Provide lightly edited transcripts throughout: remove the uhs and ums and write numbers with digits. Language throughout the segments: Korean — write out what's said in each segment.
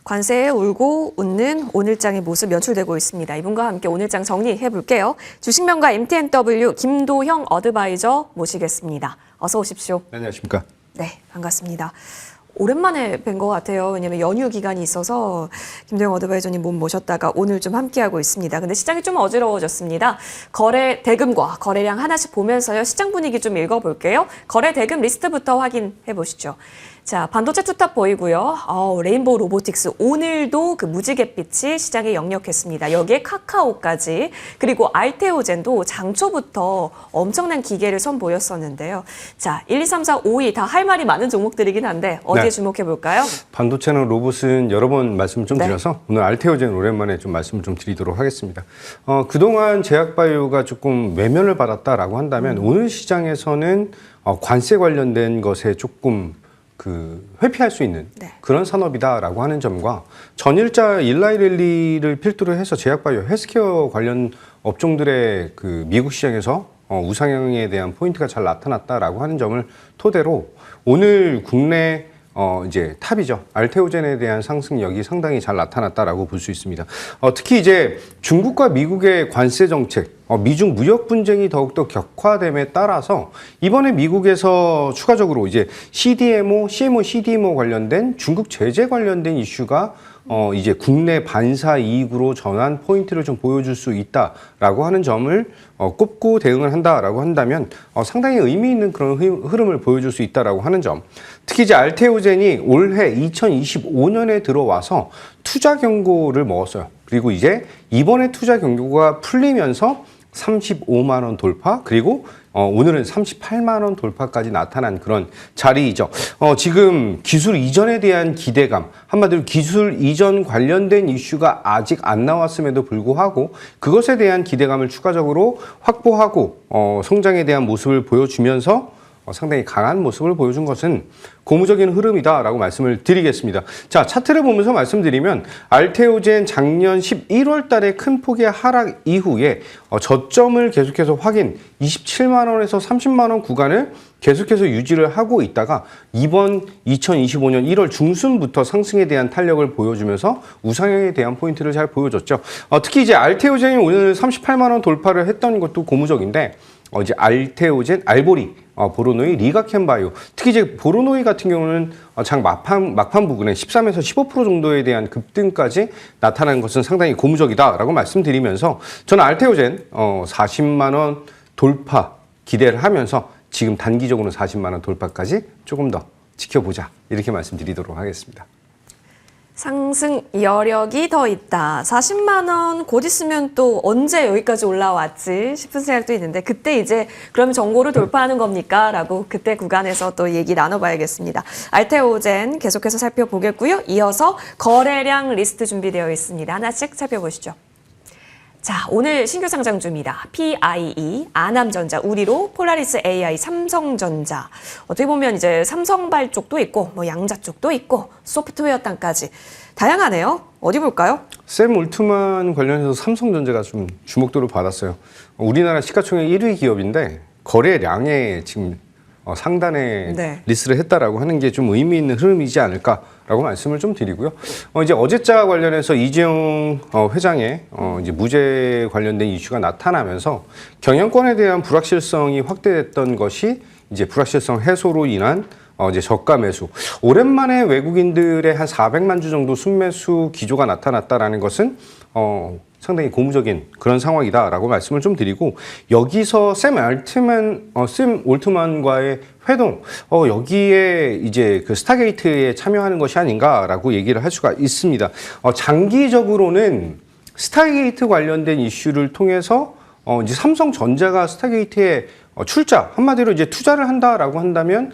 관세에 울고 웃는 오늘장의 모습 연출되고 있습니다. 이분과 함께 오늘장 정리해 볼게요. 주식명가 MTNW 김도형 어드바이저 모시겠습니다. 어서 오십시오. 안녕하십니까. 네, 반갑습니다. 오랜만에 뵌 것 같아요. 왜냐하면 연휴 기간이 있어서 김도영 어드바이저님 몸 모셨다가 오늘 좀 함께하고 있습니다. 근데 시장이 좀 어지러워졌습니다. 거래 대금과 거래량 하나씩 보면서요. 시장 분위기 좀 읽어볼게요. 거래 대금 리스트부터 확인해 보시죠. 자, 반도체 투탑 보이고요. 레인보우 로보틱스 오늘도 그 무지갯빛이 시장에 역력했습니다. 여기에 카카오까지 그리고 알테오젠도 장초부터 엄청난 기계를 선보였었는데요. 자, 1, 2, 3, 4, 5위 다 할 말이 많은 종목들이긴 한데 어디에 주목해 볼까요? 반도체는 로봇은 여러 번 말씀을 좀 드려서 오늘 알테오젠 오랜만에 좀 말씀을 좀 드리도록 하겠습니다. 그동안 제약바이오가 조금 외면을 받았다라고 한다면 오늘 시장에서는 관세 관련된 것에 조금 회피할 수 있는 그런 산업이다라고 하는 점과 전일자 일라이 랠리를 필두로 해서 제약바이오, 헬스케어 관련 업종들의 그 미국 시장에서 우상향에 대한 포인트가 잘 나타났다라고 하는 점을 토대로 오늘 국내 이제 탑이죠. 알테오젠에 대한 상승력이 상당히 잘 나타났다라고 볼 수 있습니다. 특히 이제 중국과 미국의 관세 정책, 미중 무역 분쟁이 더욱더 격화됨에 따라서 이번에 미국에서 추가적으로 이제 CDMO, CMO 관련된 중국 제재 관련된 이슈가 이제 국내 반사 이익으로 전환 포인트를 좀 보여줄 수 있다라고 하는 점을 꼽고 대응을 한다라고 한다면 상당히 의미 있는 그런 흐름을 보여줄 수 있다라고 하는 점. 특히 이제 알테오젠이 올해 2025년에 들어와서 투자 경고를 먹었어요. 그리고 이제 이번에 투자 경고가 풀리면서 35만 원 돌파, 그리고 오늘은 38만 원 돌파까지 나타난 그런 자리이죠. 지금 기술 이전에 대한 기대감, 한마디로 기술 이전 관련된 이슈가 아직 안 나왔음에도 불구하고 그것에 대한 기대감을 추가적으로 확보하고 성장에 대한 모습을 보여주면서 상당히 강한 모습을 보여준 것은 고무적인 흐름이다라고 말씀을 드리겠습니다. 자, 차트를 보면서 말씀드리면 알테오젠 작년 11월 달에 큰 폭의 하락 이후에 저점을 계속해서 확인, 27만 원에서 30만 원 구간을 계속해서 유지를 하고 있다가 이번 2025년 1월 중순부터 상승에 대한 탄력을 보여주면서 우상향에 대한 포인트를 잘 보여줬죠. 특히 이제 알테오젠이 오늘 38만 원 돌파를 했던 것도 고무적인데 이제 알테오젠, 알보리, 보로노이, 리가켄바이오, 특히 이제 보로노이 같은 경우는 장 막판 부근에 13에서 15% 정도에 대한 급등까지 나타난 것은 상당히 고무적이다라고 말씀드리면서 저는 알테오젠 40만 원 돌파 기대를 하면서 지금 단기적으로 40만 원 돌파까지 조금 더 지켜보자 이렇게 말씀드리도록 하겠습니다. 상승 여력이 더 있다. 40만 원 곧 있으면 또 언제 여기까지 올라왔지 싶은 생각도 있는데 그때 이제 그럼 정고를 돌파하는 겁니까? 라고 그때 구간에서 또 얘기 나눠봐야겠습니다. 알테오젠 계속해서 살펴보겠고요. 이어서 거래량 리스트 준비되어 있습니다. 하나씩 살펴보시죠. 자, 오늘 신규 상장 중입니다. PIE, 아남전자, 우리로, 폴라리스 AI, 삼성전자. 어떻게 보면 이제 삼성발 쪽도 있고, 양자 쪽도 있고, 소프트웨어 땅까지 다양하네요. 어디 볼까요? 샘 올트만 관련해서 삼성전자가 좀 주목도를 받았어요. 우리나라 시가총액 1위 기업인데 거래량에 지금 상단에 리스트를 했다라고 하는 게 좀 의미 있는 흐름이지 않을까라고 말씀을 좀 드리고요. 이제 어제자 관련해서 이재용 회장의 이제 무죄 관련된 이슈가 나타나면서 경영권에 대한 불확실성이 확대됐던 것이 이제 불확실성 해소로 인한 이제 저가 매수. 오랜만에 외국인들의 한 400만 주 정도 순매수 기조가 나타났다라는 것은 상당히 고무적인 그런 상황이다라고 말씀을 좀 드리고 여기서 샘 올트만과의 회동 여기에 이제 그 스타게이트에 참여하는 것이 아닌가라고 얘기를 할 수가 있습니다. 장기적으로는 스타게이트 관련된 이슈를 통해서 이제 삼성전자가 스타게이트에 출자 한마디로 이제 투자를 한다라고 한다면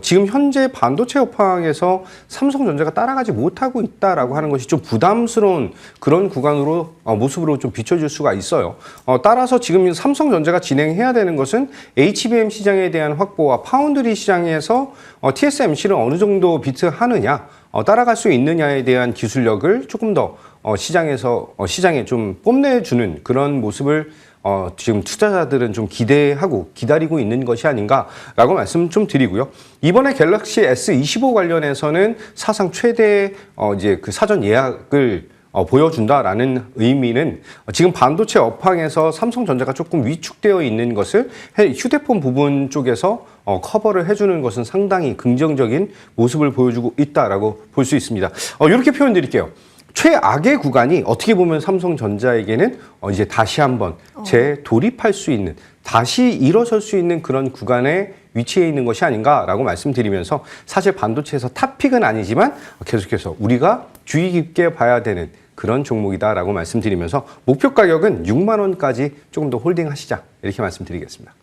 지금 현재 반도체 업황에서 삼성전자가 따라가지 못하고 있다라고 하는 것이 좀 부담스러운 그런 구간으로 모습으로 좀 비춰질 수가 있어요. 따라서 지금 삼성전자가 진행해야 되는 것은 HBM 시장에 대한 확보와 파운드리 시장에서 TSMC를 어느 정도 비트하느냐, 따라갈 수 있느냐에 대한 기술력을 조금 더 시장에 좀 뽐내주는 그런 모습을 지금 투자자들은 좀 기대하고 기다리고 있는 것이 아닌가라고 말씀 좀 드리고요. 이번에 갤럭시 S25 관련해서는 사상 최대 이제 그 사전 예약을 보여준다라는 의미는 지금 반도체 업황에서 삼성전자가 조금 위축되어 있는 것을 휴대폰 부분 쪽에서 커버를 해주는 것은 상당히 긍정적인 모습을 보여주고 있다라고 볼 수 있습니다. 이렇게 표현 드릴게요. 최악의 구간이 어떻게 보면 삼성전자에게는 이제 다시 한번 재돌입할 수 있는, 다시 일어설 수 있는 그런 구간에 위치해 있는 것이 아닌가라고 말씀드리면서 사실 반도체에서 탑픽은 아니지만 계속해서 우리가 주의 깊게 봐야 되는 그런 종목이다라고 말씀드리면서 목표 가격은 6만 원까지 조금 더 홀딩하시자 이렇게 말씀드리겠습니다.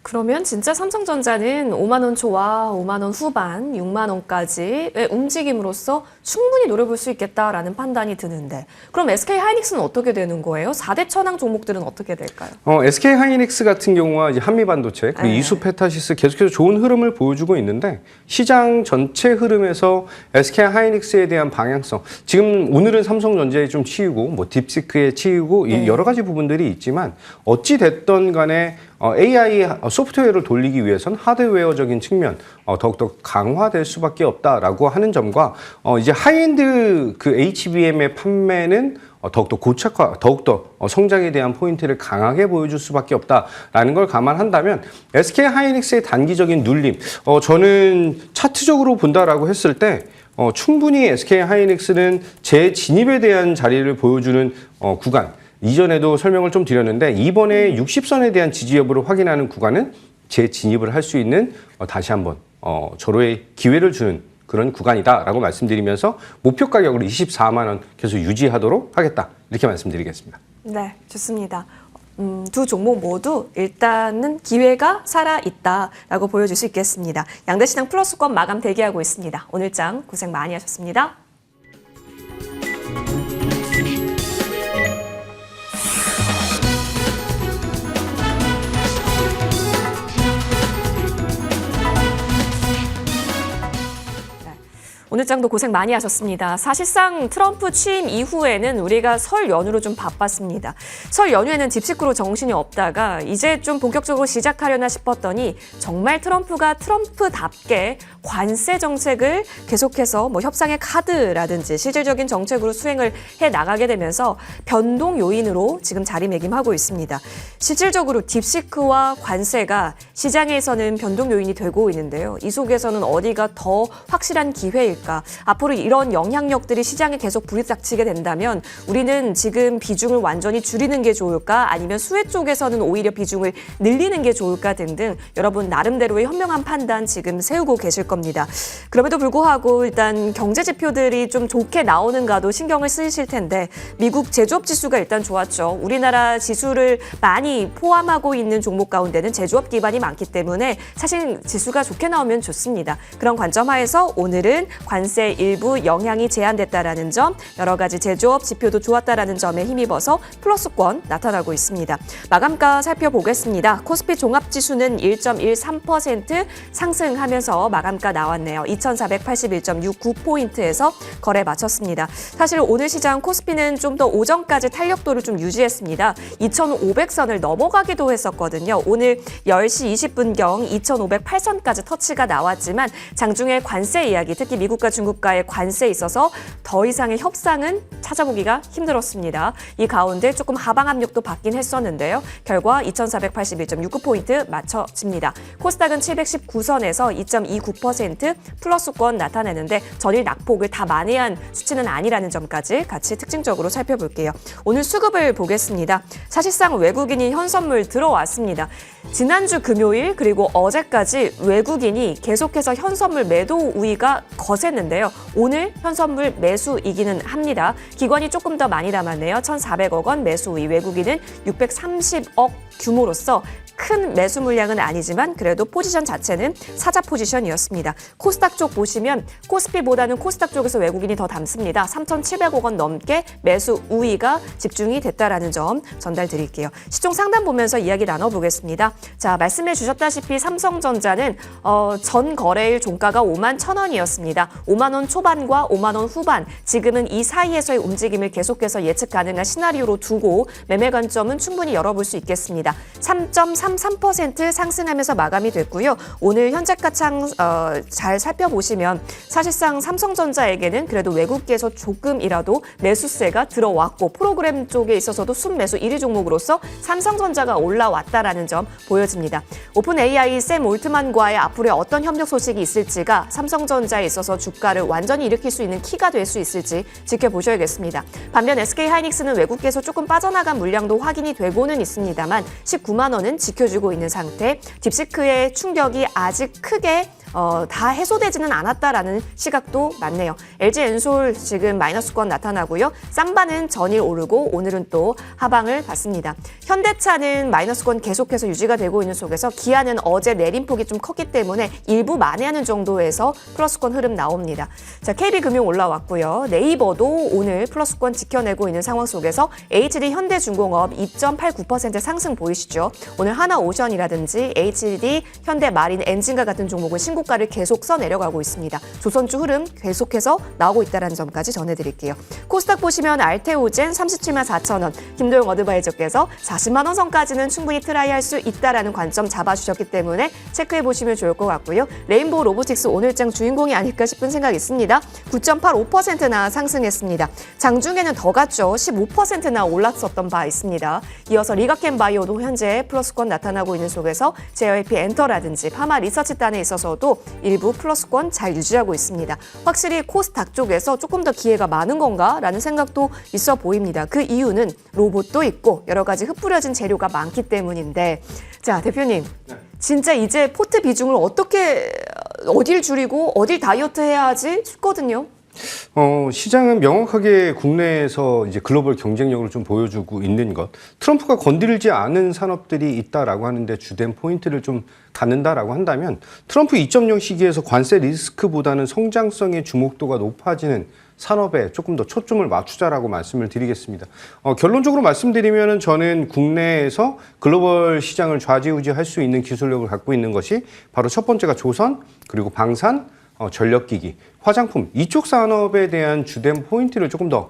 그러면 진짜 삼성전자는 5만 원 초와 5만 원 후반, 6만 원까지의 움직임으로써 충분히 노려볼 수 있겠다라는 판단이 드는데 그럼 SK 하이닉스는 어떻게 되는 거예요? 4대 천왕 종목들은 어떻게 될까요? SK 하이닉스 같은 경우와 이제 한미반도체, 그리고 이수페타시스 계속해서 좋은 흐름을 보여주고 있는데 시장 전체 흐름에서 SK 하이닉스에 대한 방향성, 지금 오늘은 삼성전자에 좀 치이고 뭐 딥시크에 치이고 여러 가지 부분들이 있지만 어찌 됐던 간에 AI 소프트웨어를 돌리기 위해선 하드웨어적인 측면 더욱더 강화될 수밖에 없다라고 하는 점과 이제 하이엔드 그 HBM의 판매는 더욱더 고착화, 더욱더 성장에 대한 포인트를 강하게 보여줄 수밖에 없다라는 걸 감안한다면 SK 하이닉스의 단기적인 눌림, 저는 차트적으로 본다라고 했을 때 충분히 SK 하이닉스는 재진입에 대한 자리를 보여주는 구간, 이전에도 설명을 좀 드렸는데 이번에 60선에 대한 지지 여부를 확인하는 구간은 재진입을 할 수 있는 다시 한번 절호의 기회를 주는 그런 구간이다라고 말씀드리면서 목표 가격으로 24만 원 계속 유지하도록 하겠다 이렇게 말씀드리겠습니다. 네, 좋습니다. 두 종목 모두 일단은 기회가 살아있다라고 보여줄 수 있겠습니다. 양대시장 플러스권 마감 대기하고 있습니다. 오늘 장 고생 많이 하셨습니다. 오늘 장도 고생 많이 하셨습니다. 사실상 트럼프 취임 이후에는 우리가 설 연휴로 좀 바빴습니다. 설 연휴에는 딥시크로 정신이 없다가 이제 좀 본격적으로 시작하려나 싶었더니 정말 트럼프가 트럼프답게 관세 정책을 계속해서 뭐 협상의 카드라든지 실질적인 정책으로 수행을 해 나가게 되면서 변동 요인으로 지금 자리매김하고 있습니다. 실질적으로 딥시크와 관세가 시장에서는 변동 요인이 되고 있는데요. 이 속에서는 어디가 더 확실한 기회일까? 앞으로 이런 영향력들이 시장에 계속 부딪히게 된다면 우리는 지금 비중을 완전히 줄이는 게 좋을까? 아니면 수혜 쪽에서는 오히려 비중을 늘리는 게 좋을까? 등등 여러분 나름대로의 현명한 판단 지금 세우고 계실 겁니다. 그럼에도 불구하고 일단 경제 지표들이 좀 좋게 나오는가도 신경을 쓰이실 텐데 미국 제조업 지수가 일단 좋았죠. 우리나라 지수를 많이 포함하고 있는 종목 가운데는 제조업 기반이 많기 때문에 사실 지수가 좋게 나오면 좋습니다. 그런 관점 하에서 오늘은 관세 일부 영향이 제한됐다라는 점, 여러 가지 제조업 지표도 좋았다라는 점에 힘입어서 플러스권 나타나고 있습니다. 마감가 살펴보겠습니다. 코스피 종합지수는 1.13% 상승하면서 마감가 나왔네요. 2,481.69포인트에서 거래 마쳤습니다. 사실 오늘 시장 코스피는 좀 더 오전까지 탄력도를 좀 유지했습니다. 2,500선을 넘어가기도 했었거든요. 오늘 10시 20분경 2,508선까지 터치가 나왔지만 장중에 관세 이야기, 특히 미국과 중국과의 관세에 있어서 더 이상의 협상은 찾아보기가 힘들었습니다. 이 가운데 조금 하방 압력도 받긴 했었는데요. 결과 2,481.69포인트 맞춰집니다. 코스닥은 719선에서 2.29% 플러스권 나타내는데 전일 낙폭을 다 만회한 수치는 아니라는 점까지 같이 특징적으로 살펴볼게요. 오늘 수급을 보겠습니다. 사실상 외국인이 현선물 들어왔습니다. 지난주 금요일 그리고 어제까지 외국인이 계속해서 현선물 매도 우위가 거셌는데요. 오늘 현선물 매수이기는 합니다. 기관이 조금 더 많이 담았네요. 1,400억 원 매수 우위, 외국인은 630억 규모로서 큰 매수 물량은 아니지만 그래도 포지션 자체는 사자 포지션이었습니다. 코스닥 쪽 보시면 코스피보다는 코스닥 쪽에서 외국인이 더 담습니다. 3,700억 원 넘게 매수 우위가 집중이 됐다라는 점 전달드릴게요. 시총 상담 보면서 이야기 나눠보겠습니다. 자, 말씀해 주셨다시피 삼성전자는 전 거래일 종가가 5만 1,000원이었습니다. 5만 원 초반과 5만 원 후반, 지금은 이 사이에서의 움직임을 계속해서 예측 가능한 시나리오로 두고 매매 관점은 충분히 열어볼 수 있겠습니다. 3.33% 상승하면서 마감이 됐고요. 오늘 현재가창 잘 살펴보시면 사실상 삼성전자에게는 그래도 외국계에서 조금이라도 매수세가 들어왔고 프로그램 쪽에 있어서도 순매수 1위 종목으로서 삼성전자가 올라왔다라는 점 보여집니다. 오픈 AI 샘 올트만과의 앞으로의 어떤 협력 소식이 있을지가 삼성전자에 있어서 주가를 완전히 일으킬 수 있는 키가 될 수 있을지 지켜보셔야겠습니다. 반면 SK하이닉스는 외국계에서 조금 빠져나간 물량도 확인이 되고는 있습니다만 19만 원은 지켜주고 있는 상태. 딥시크의 충격이 아직 크게 다 해소되지는 않았다라는 시각도 많네요. LG엔솔 지금 마이너스권 나타나고요. 삼바는 전일 오르고 오늘은 또 하방을 받습니다. 현대차는 마이너스권 계속해서 유지가 되고 있는 속에서 기아는 어제 내림폭이 좀 컸기 때문에 일부 만회하는 정도에서 플러스권 흐름 나옵니다. 자, KB금융 올라왔고요. 네이버도 오늘 플러스권 지켜내고 있는 상황 속에서 HD 현대중공업 2.89% 상승 보이시죠? 오늘 하나오션이라든지 HD 현대마린 엔진과 같은 종목은 신고가를 계속 써내려가고 있습니다. 조선주 흐름 계속해서 나오고 있다는 점까지 전해드릴게요. 코스닥 보시면 알테오젠 37만 4천 원, 김도영 어드바이저께서 40만 원 선까지는 충분히 트라이할 수 있다라는 관점 잡아주셨기 때문에 체크해보시면 좋을 것 같고요. 레인보우 로보틱스 오늘장 주인공이 아닐까 싶은 생각이 있습니다. 9.85%나 상승했습니다. 장중에는 더 갔죠. 15%나 올랐었던 바 있습니다. 이어서 리가켄 바이오도 현재 플러스권 나타나고 있는 속에서 JYP 엔터라든지 파마 리서치단에 있어서도 일부 플러스권 잘 유지하고 있습니다. 확실히 코스닥 쪽에서 조금 더 기회가 많은 건가라는 생각도 있어 보입니다. 그 이유는 로봇도 있고 여러 가지 흩뿌려진 재료가 많기 때문인데, 자, 대표님. 진짜 이제 포트 비중을 어딜 줄이고 어딜 다이어트 해야 하지 싶거든요. 시장은 명확하게 국내에서 이제 글로벌 경쟁력을 좀 보여주고 있는 것. 트럼프가 건드리지 않은 산업들이 있다라고 하는데 주된 포인트를 좀 갖는다라고 한다면 트럼프 2.0 시기에서 관세 리스크보다는 성장성의 주목도가 높아지는 산업에 조금 더 초점을 맞추자라고 말씀을 드리겠습니다. 결론적으로 말씀드리면 저는 국내에서 글로벌 시장을 좌지우지할 수 있는 기술력을 갖고 있는 것이 바로 첫 번째가 조선, 그리고 방산, 전력기기, 화장품 이쪽 산업에 대한 주된 포인트를 조금 더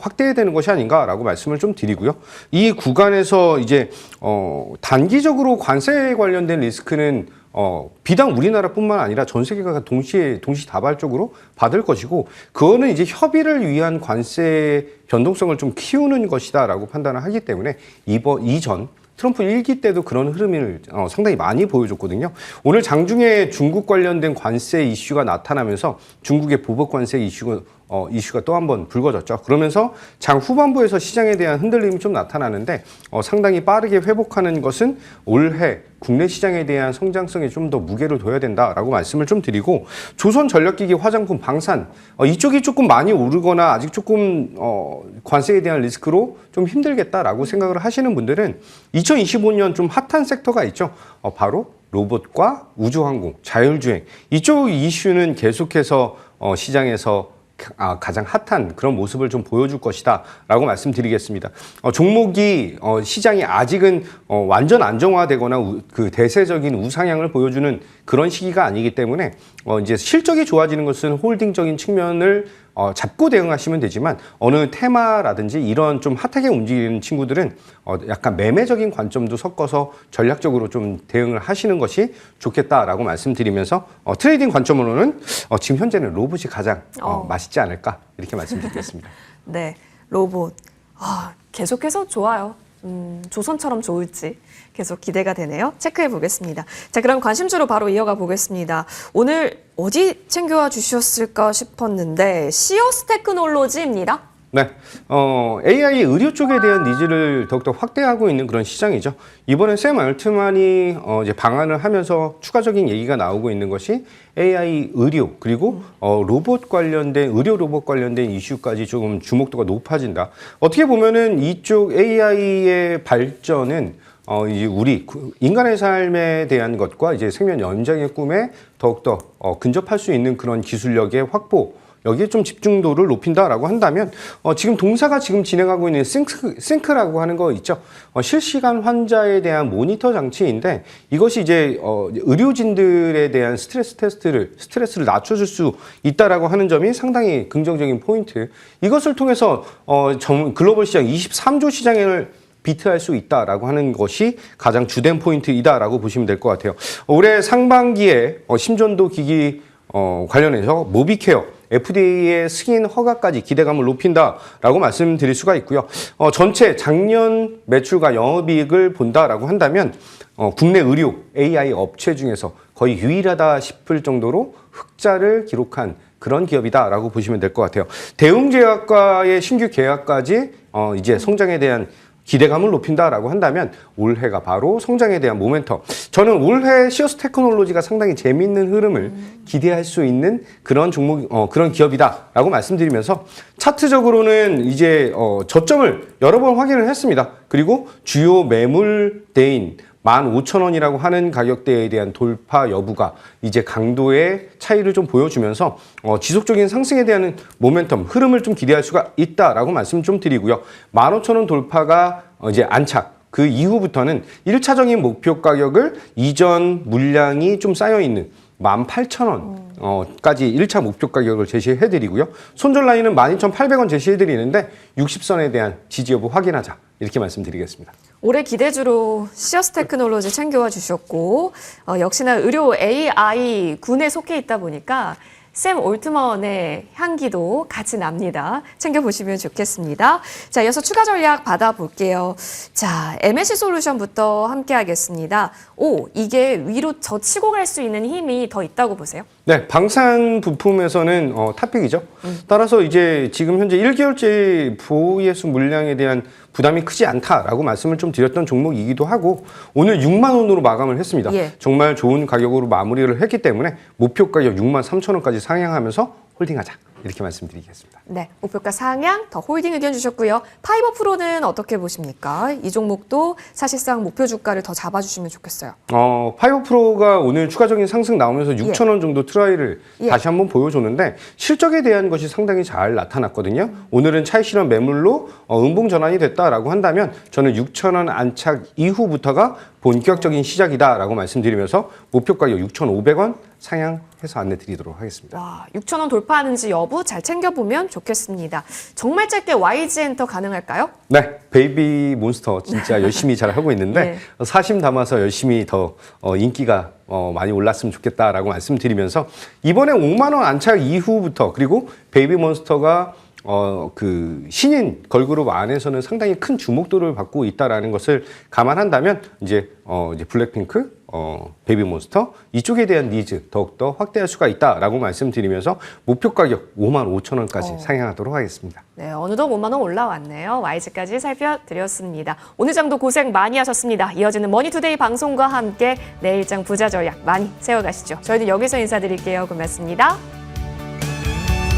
확대해야 되는 것이 아닌가라고 말씀을 좀 드리고요. 이 구간에서 이제 단기적으로 관세에 관련된 리스크는 비단 우리나라뿐만 아니라 전 세계가 동시다발적으로 받을 것이고, 그거는 이제 협의를 위한 관세 변동성을 좀 키우는 것이다라고 판단을 하기 때문에 이전 트럼프 1기 때도 그런 흐름을 상당히 많이 보여줬거든요. 오늘 장중에 중국 관련된 관세 이슈가 나타나면서 중국의 보복 관세 이슈가 또 한 번 불거졌죠. 그러면서 장 후반부에서 시장에 대한 흔들림이 좀 나타나는데 상당히 빠르게 회복하는 것은 올해 국내 시장에 대한 성장성에 좀 더 무게를 둬야 된다라고 말씀을 좀 드리고, 조선 전력기기, 화장품, 방산 이쪽이 조금 많이 오르거나 아직 조금 관세에 대한 리스크로 좀 힘들겠다라고 생각을 하시는 분들은 2025년 좀 핫한 섹터가 있죠. 바로 로봇과 우주항공, 자율주행 이쪽 이슈는 계속해서 시장에서 가장 핫한 그런 모습을 좀 보여줄 것이다 라고 말씀드리겠습니다. 종목이 시장이 아직은 완전 안정화되거나 그 대세적인 우상향을 보여주는 그런 시기가 아니기 때문에 이제 실적이 좋아지는 것은 홀딩적인 측면을 잡고 대응하시면 되지만, 어느 테마라든지 이런 좀 핫하게 움직이는 친구들은 약간 매매적인 관점도 섞어서 전략적으로 좀 대응을 하시는 것이 좋겠다라고 말씀드리면서 트레이딩 관점으로는 지금 현재는 로봇이 가장 맛있지 않을까 이렇게 말씀드리겠습니다. 네, 로봇 계속해서 좋아요. 조선처럼 좋을지 계속 기대가 되네요. 체크해 보겠습니다. 자, 그럼 관심주로 바로 이어가 보겠습니다. 오늘 어디 챙겨와 주셨을까 싶었는데 시어스 테크놀로지입니다. 네, AI 의료 쪽에 대한 니즈를 더욱더 확대하고 있는 그런 시장이죠. 이번에 샘 알트만이 이제 방한을 하면서 추가적인 얘기가 나오고 있는 것이 AI 의료, 그리고 로봇 관련된, 의료 로봇 관련된 이슈까지 조금 주목도가 높아진다. 어떻게 보면은 이쪽 AI의 발전은 이 우리 인간의 삶에 대한 것과 이제 생명 연장의 꿈에 더욱더 근접할 수 있는 그런 기술력의 확보, 여기에 좀 집중도를 높인다라고 한다면 지금 동사가 지금 진행하고 있는 싱크라고 하는 거 있죠. 실시간 환자에 대한 모니터 장치인데 이것이 이제 의료진들에 대한 스트레스를 낮춰줄 수 있다라고 하는 점이 상당히 긍정적인 포인트. 이것을 통해서 글로벌 시장 23조 시장을 비트할 수 있다라고 하는 것이 가장 주된 포인트이다라고 보시면 될 것 같아요. 올해 상반기에 심전도 기기 관련해서 모비케어 FDA의 승인 허가까지 기대감을 높인다라고 말씀드릴 수가 있고요. 전체 작년 매출과 영업이익을 본다라고 한다면 국내 의료 AI 업체 중에서 거의 유일하다 싶을 정도로 흑자를 기록한 그런 기업이다라고 보시면 될 것 같아요. 대웅제약과의 신규 계약까지 이제 성장에 대한 기대감을 높인다라고 한다면 올해가 바로 성장에 대한 모멘텀. 저는 올해 시어스 테크놀로지가 상당히 재미있는 흐름을 기대할 수 있는 그런 종목, 그런 기업이다라고 말씀드리면서 차트적으로는 이제 저점을 여러 번 확인을 했습니다. 그리고 주요 매물대인 15,000원이라고 하는 가격대에 대한 돌파 여부가 이제 강도의 차이를 좀 보여주면서 지속적인 상승에 대한 모멘텀, 흐름을 좀 기대할 수가 있다라고 말씀 좀 드리고요. 15,000원 돌파가 이제 안착. 그 이후부터는 1차적인 목표 가격을 이전 물량이 좀 쌓여있는 18,000원까지 1차 목표 가격을 제시해드리고요. 손절 라인은 12,800원 제시해드리는데 60선에 대한 지지 여부 확인하자. 이렇게 말씀드리겠습니다. 올해 기대주로 시어스 테크놀로지 챙겨와 주셨고 역시나 의료 AI 군에 속해 있다 보니까 샘 올트먼의 향기도 같이 납니다. 챙겨보시면 좋겠습니다. 자, 이어서 추가 전략 받아볼게요. 자, MSC 솔루션부터 함께 하겠습니다. 이게 위로 젖히고 갈 수 있는 힘이 더 있다고 보세요? 네, 방산 부품에서는 탑픽이죠. 따라서 이제 지금 현재 1개월째 보호예수 물량에 대한 부담이 크지 않다라고 말씀을 좀 드렸던 종목이기도 하고 오늘 6만 원으로 마감을 했습니다. 예. 정말 좋은 가격으로 마무리를 했기 때문에 목표 가격 6만 3천 원까지 상향하면서 홀딩하자. 이렇게 말씀드리겠습니다. 네, 목표가 상향, 더 홀딩 의견 주셨고요. 파이버 프로는 어떻게 보십니까? 이 종목도 사실상 목표 주가를 더 잡아주시면 좋겠어요. 파이버 프로가 오늘 추가적인 상승 나오면서 6천 원 정도 트라이를 다시 한번 보여줬는데 실적에 대한 것이 상당히 잘 나타났거든요. 오늘은 차익 실현 매물로 음봉 전환이 됐다라고 한다면 저는 6천 원 안착 이후부터가 본격적인 시작이다라고 말씀드리면서 목표 가격 6,500원 상향해서 안내 드리도록 하겠습니다. 와, 6,000원 돌파하는지 여부 잘 챙겨보면 좋겠습니다. 정말 짧게 YG 엔터 가능할까요? 네, 베이비 몬스터 진짜 열심히 잘 하고 있는데 사심 담아서 열심히 더 인기가 많이 올랐으면 좋겠다라고 말씀드리면서 이번에 5만 원 안착 이후부터 그리고 베이비 몬스터가 그 신인 걸그룹 안에서는 상당히 큰 주목도를 받고 있다라는 것을 감안한다면 이제 블랙핑크, 베이비몬스터 이쪽에 대한 니즈 더욱더 확대할 수가 있다라고 말씀드리면서 목표 가격 5만 5천 원까지 상향하도록 하겠습니다. 네, 어느덧 5만 원 올라왔네요. YG까지 살펴드렸습니다. 오늘 장도 고생 많이 하셨습니다. 이어지는 머니투데이 방송과 함께 내일장 부자 전략 많이 세워가시죠. 저희는 여기서 인사드릴게요. 고맙습니다.